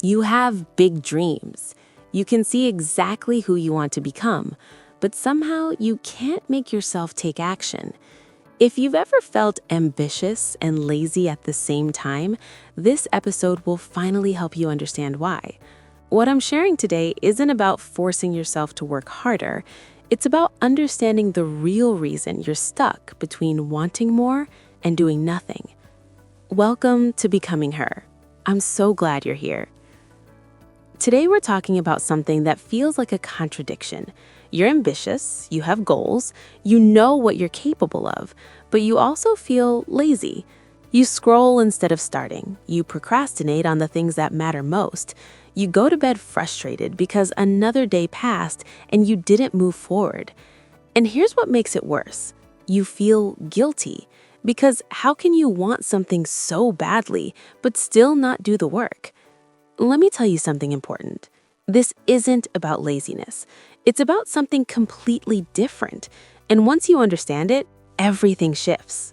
You have big dreams. You can see exactly who you want to become, but somehow you can't make yourself take action. If you've ever felt ambitious and lazy at the same time, this episode will finally help you understand why. What I'm sharing today isn't about forcing yourself to work harder. It's about understanding the real reason you're stuck between wanting more and doing nothing. Welcome to Becoming Her. I'm so glad you're here. Today we're talking about something that feels like a contradiction. You're ambitious, you have goals, you know what you're capable of, but you also feel lazy. You scroll instead of starting. You procrastinate on the things that matter most. You go to bed frustrated because another day passed and you didn't move forward. And here's what makes it worse. You feel guilty. Because how can you want something so badly but still not do the work? Let me tell you something important. This isn't about laziness. It's about something completely different. And once you understand it, everything shifts.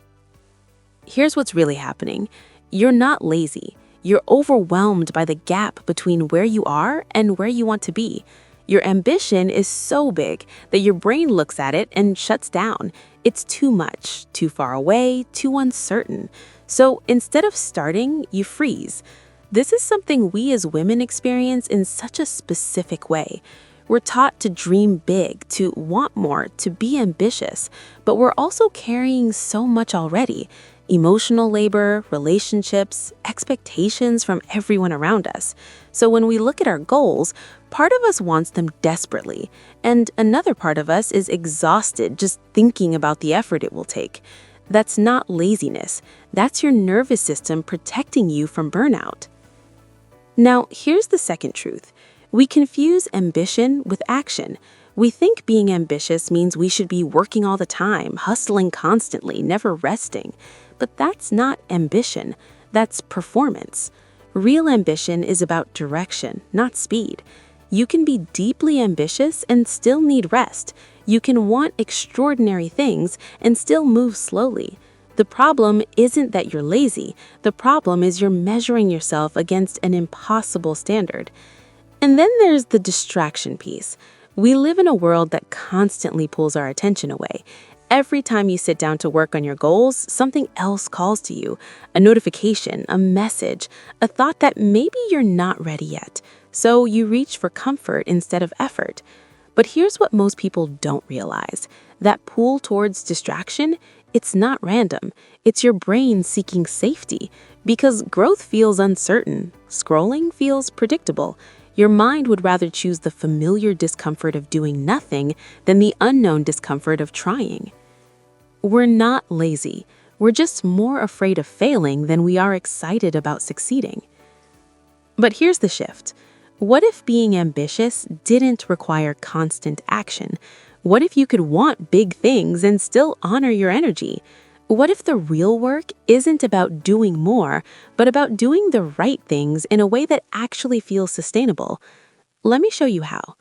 Here's what's really happening. You're not lazy. You're overwhelmed by the gap between where you are and where you want to be. Your ambition is so big that your brain looks at it and shuts down. It's too much, too far away, too uncertain. So instead of starting, you freeze. This is something we as women experience in such a specific way. We're taught to dream big, to want more, to be ambitious, but we're also carrying so much already. Emotional labor, relationships, expectations from everyone around us. So when we look at our goals, part of us wants them desperately, and another part of us is exhausted just thinking about the effort it will take. That's not laziness. That's your nervous system protecting you from burnout. Now, here's the second truth. We confuse ambition with action. We think being ambitious means we should be working all the time, hustling constantly, never resting. But that's not ambition. That's performance. Real ambition is about direction, not speed. You can be deeply ambitious and still need rest. You can want extraordinary things and still move slowly. The problem isn't that you're lazy. The problem is you're measuring yourself against an impossible standard. And then there's the distraction piece. We live in a world that constantly pulls our attention away. Every time you sit down to work on your goals, something else calls to you. A notification, a message, a thought that maybe you're not ready yet. So you reach for comfort instead of effort. But here's what most people don't realize. That pull towards distraction, it's not random. It's your brain seeking safety. Because growth feels uncertain. Scrolling feels predictable. Your mind would rather choose the familiar discomfort of doing nothing than the unknown discomfort of trying. We're not lazy. We're just more afraid of failing than we are excited about succeeding. But here's the shift. What if being ambitious didn't require constant action? What if you could want big things and still honor your energy? What if the real work isn't about doing more, but about doing the right things in a way that actually feels sustainable? Let me show you how.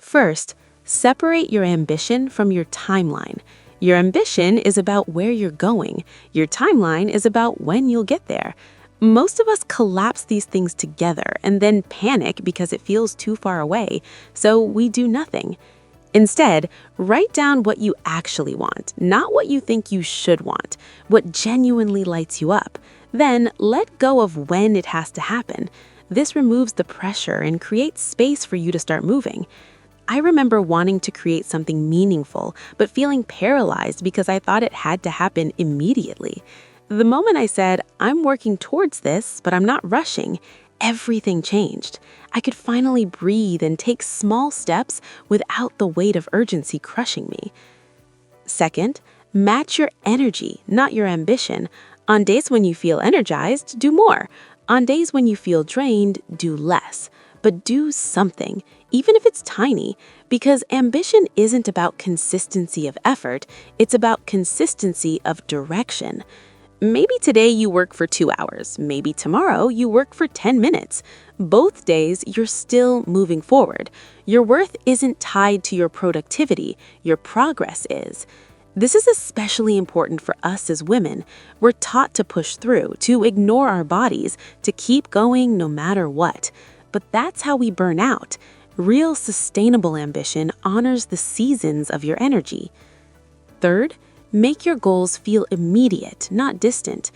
First, separate your ambition from your timeline. Your ambition is about where you're going. Your timeline is about when you'll get there. Most of us collapse these things together and then panic because it feels too far away, so we do nothing. Instead, write down what you actually want, not what you think you should want, what genuinely lights you up. Then let go of when it has to happen. This removes the pressure and creates space for you to start moving. I remember wanting to create something meaningful, but feeling paralyzed because I thought it had to happen immediately. The moment I said, I'm working towards this, but I'm not rushing, everything changed. I could finally breathe and take small steps without the weight of urgency crushing me. Second, match your energy, not your ambition. On days when you feel energized, do more. On days when you feel drained, do less. But do something, even if it's tiny, because ambition isn't about consistency of effort, it's about consistency of direction. Maybe today you work for 2 hours. Maybe tomorrow you work for 10 minutes. Both days you're still moving forward. Your worth isn't tied to your productivity. Your progress is. This is especially important for us as women. We're taught to push through, to ignore our bodies, to keep going no matter what. But that's how we burn out. Real sustainable ambition honors the seasons of your energy. Third, make your goals feel immediate, not distant.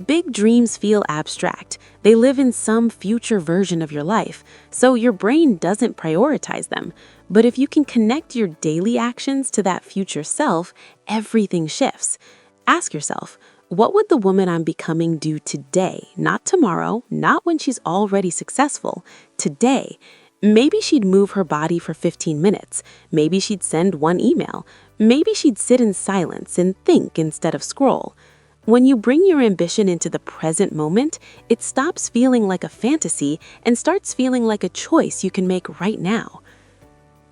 Big dreams feel abstract. They live in some future version of your life, so your brain doesn't prioritize them. But if you can connect your daily actions to that future self, everything shifts. Ask yourself, what would the woman I'm becoming do today? Not tomorrow, not when she's already successful. Today. Maybe she'd move her body for 15 minutes. Maybe she'd send one email. Maybe she'd sit in silence and think instead of scroll. When you bring your ambition into the present moment, it stops feeling like a fantasy and starts feeling like a choice you can make right now.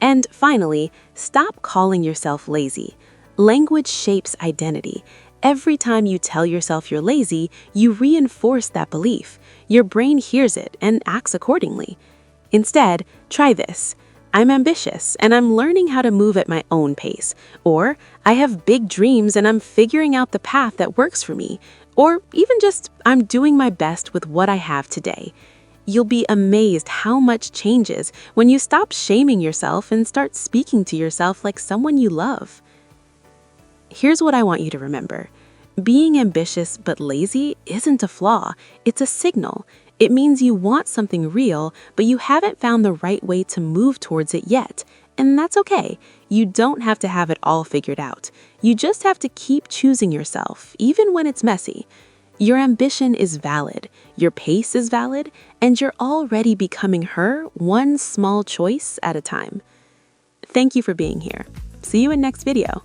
And finally, stop calling yourself lazy. Language shapes identity. Every time you tell yourself you're lazy, you reinforce that belief. Your brain hears it and acts accordingly. Instead, try this. I'm ambitious and I'm learning how to move at my own pace. Or I have big dreams and I'm figuring out the path that works for me. Or even just I'm doing my best with what I have today. You'll be amazed how much changes when you stop shaming yourself and start speaking to yourself like someone you love. Here's what I want you to remember. Being ambitious but lazy isn't a flaw, it's a signal. It means you want something real, but you haven't found the right way to move towards it yet. And that's okay. You don't have to have it all figured out. You just have to keep choosing yourself, even when it's messy. Your ambition is valid, your pace is valid, and you're already becoming her one small choice at a time. Thank you for being here. See you in next video.